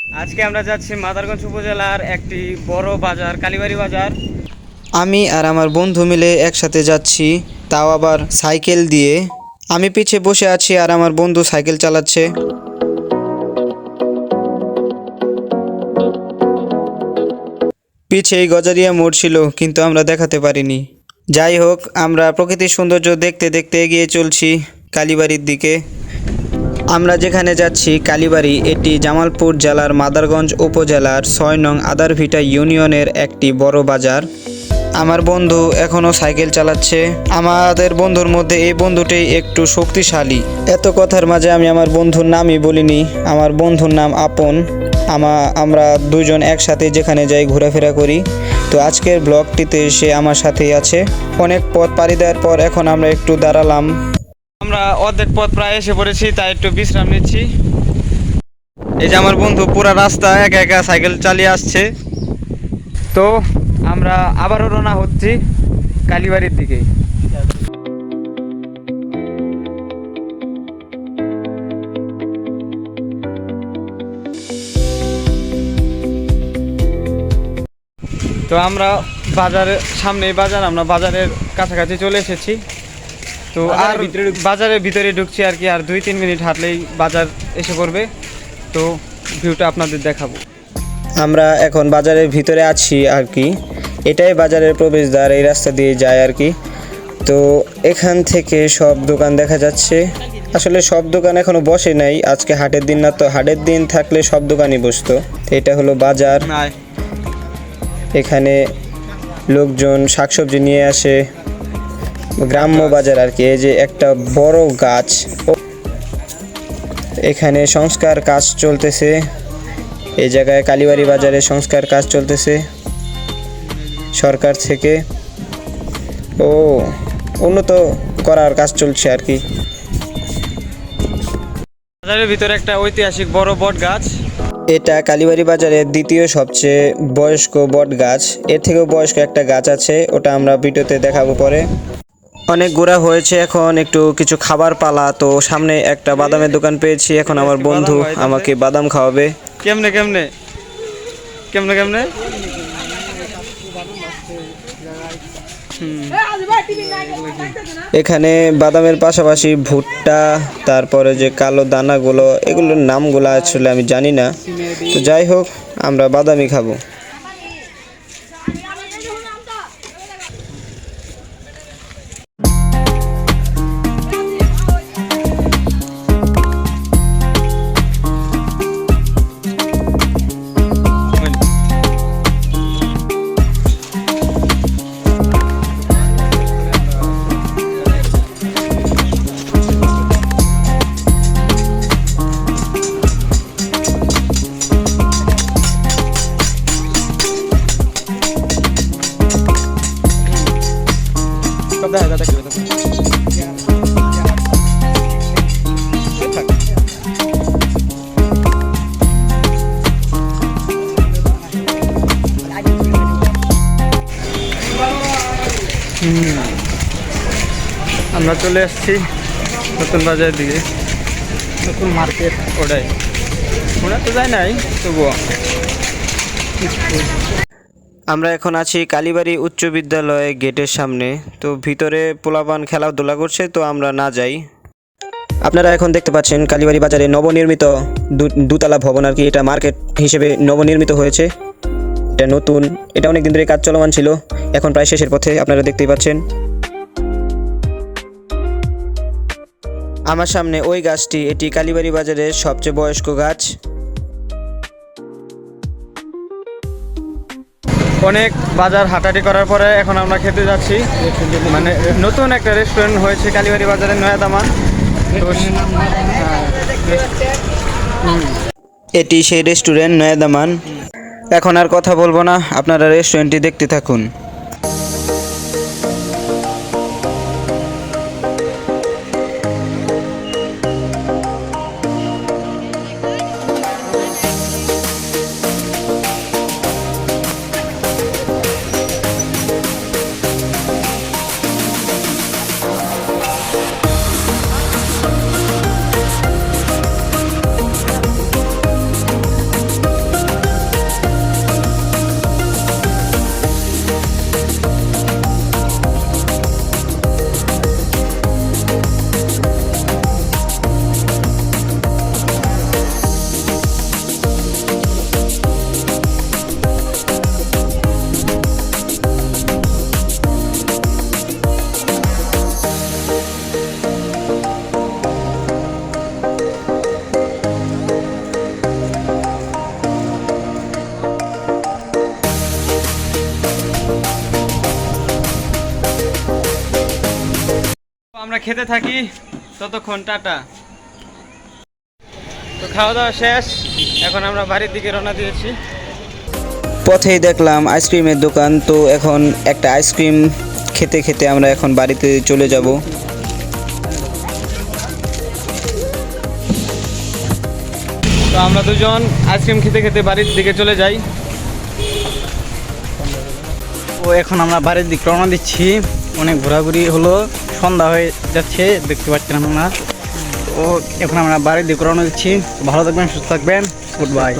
আজকে আমরা যাচ্ছি মাদারগঞ্জ উপজেলার একটি বড় বাজার, কালীবাড়ি বাজার। আমি আর আমার বন্ধু মিলে একসাথে যাচ্ছি, তাও আবার সাইকেল দিয়ে। আমি পিছে বসে আছি আর আমার বন্ধু সাইকেল চালাচ্ছে। পিছেই গজারিয়া মোড় ছিল, কিন্তু আমরা দেখাতে পারিনি। যাই হোক, আমরা প্রকৃতির সৌন্দর্য দেখতে দেখতে এগিয়ে চলছি কালীবাড়ির দিকে। আমরা যেখানে যাচ্ছি কালীবাড়ি, এটি জামালপুর জেলার মাদারগঞ্জ উপজেলার ৬ নং আদারভিটা ইউনিয়নের একটি বড় বাজার। আমার বন্ধু এখনও সাইকেল চালাচ্ছে। আমাদের বন্ধুর মধ্যে এই বন্ধুটি একটু শক্তিশালী। এত কথার মাঝে আমি আমার বন্ধুর নামই বলিনি। আমার বন্ধুর নাম আপন। আমরা দুজন একসাথে যেখানে যাই ঘোরাফেরা করি। তো আজকের ব্লগটিতে সে আমার সাথেই আছে। অনেক পথ পাড়ি দেওয়ার পর এখন আমরা একটু দাঁড়ালাম। আমরা অর্ধেক পথ প্রায় এসে পড়েছি, তাই একটু বিশ্রাম নিচ্ছি। এই যে আমার বন্ধু পুরা রাস্তা একা একা সাইকেল চালিয়ে আসছে। তো আমরা আবারও রওনা হচ্ছি কালীবাড়ির দিকে। তো আমরা বাজারের সামনে বাজার, আমরা বাজারের কাছাকাছি চলে এসেছি। তো আর বাজারের ভিতরে ঢুকছি আর কি, আর 2-3 মিনিট হাঁটলেই বাজার এসে পড়বে। তো ভিউটা আপনাদের দেখাবো। আমরা এখন বাজারের ভিতরে আছি আর কি। এটাই বাজারের প্রবেশদ্বার, এই রাস্তা দিয়ে যায় আর কি। তো এখান থেকে সব দোকান দেখা যাচ্ছে। আসলে সব দোকান এখনো বসে নাই, আজকে হাটের দিন না, তো হাটের দিন থাকলে সব দোকানই বসতো। এটা হলো বাজার। এখানে লোকজন শাকসবজি নিয়ে আসে, গ্রাম্য বাজার আর কি। এই যে একটা বড় গাছ, এখানে সংস্কার কাজ চলতেছে। এই জায়গায় কালীবাড়ি বাজারে সংস্কার কাজ চলতেছে সরকার থেকে। উন্নত করার কাজ চলছে আর কি। বাজারের ভিতরে একটা ঐতিহাসিক বড় বট গাছ। এটা কালীবাড়ি বাজারের দ্বিতীয় সবচেয়ে বয়স্ক বট গাছ। এর থেকেও বয়স্ক একটা গাছ আছে, ওটা আমরা ভিডিওতে দেখাবো পরে। অনেক ঘোরা হয়েছে, এখন একটু কিছু খাবার পালা। তো সামনে একটা বাদামের দোকান পেয়েছি, এখন আমার বন্ধু আমাকে বাদাম খাওয়াবে। কেমনে কেমনে কেমনে কেমনে এখানে বাদামের পাশাপাশি ভুট্টা, তারপরে যে কালো দানাগুলো, এগুলোর নামগুলো আসলে আমি জানি না। তো যাই হোক, আমরা বাদামই খাবো। আমরা চলে আসছি নতুন বাজারের দিকে, নতুন মার্কেট। ওটা তো যায় নাই তবুও। আমরা এখন আছি কালীবাড়ি উচ্চ বিদ্যালয় গেটের সামনে। তো ভিতরে পোলাপান খেলাধুলা করছে, তো আমরা না যাই। আপনারা এখন দেখতে পাচ্ছেন কালীবাড়ি বাজারে নবনির্মিত দুতলা ভবন আর কি। এটা মার্কেট হিসেবে নবনির্মিত হয়েছে। এটা নতুন, এটা অনেক দিন ধরে কাজ চলমান ছিল, এখন প্রায় শেষের পথে, আপনারা দেখতেই পাচ্ছেন। আমার সামনে ওই গাছটি, এটি কালীবাড়ি বাজারের সবচেয়ে বয়স্ক গাছ। অনেক বাজার হাঁটাহাঁটি করার পরে এখন আমরা খেতে যাচ্ছি। মানে নতুন একটা রেস্টুরেন্ট হয়েছে কালীবাড়ি বাজারের, নয়া দামান। এটি সেই রেস্টুরেন্ট নয়া দামান। এখন আর কথা বলবো না, আপনারা রেস্টুরেন্টটি দেখতে থাকুন। আমরা খেতে থাকি, ততক্ষণ টাটা। তো খাওয়া দাওয়া শেষ, এখন আমরা বাড়ির দিকে রওনা দিয়েছি। পথেই দেখলাম আইসক্রিমের দোকান, তো এখন একটা আইসক্রিম খেতে খেতে আমরা এখন বাড়িতে চলে যাব। তো আমরা দুজন আইসক্রিম খেতে খেতে বাড়ির দিকে চলে যাই। ও এখন আমরা বাড়ির দিকে রওনা দিচ্ছি। অনেক ঘোরাঘুরি হলো, সন্ধ্যা হয়ে যাচ্ছে, দেখতে পাচ্ছেন আমরা। ও এখন আমরা বাড়ির দিকে রওনা দিচ্ছি। ভালো থাকবেন, সুস্থ থাকবেন, গুড বাই।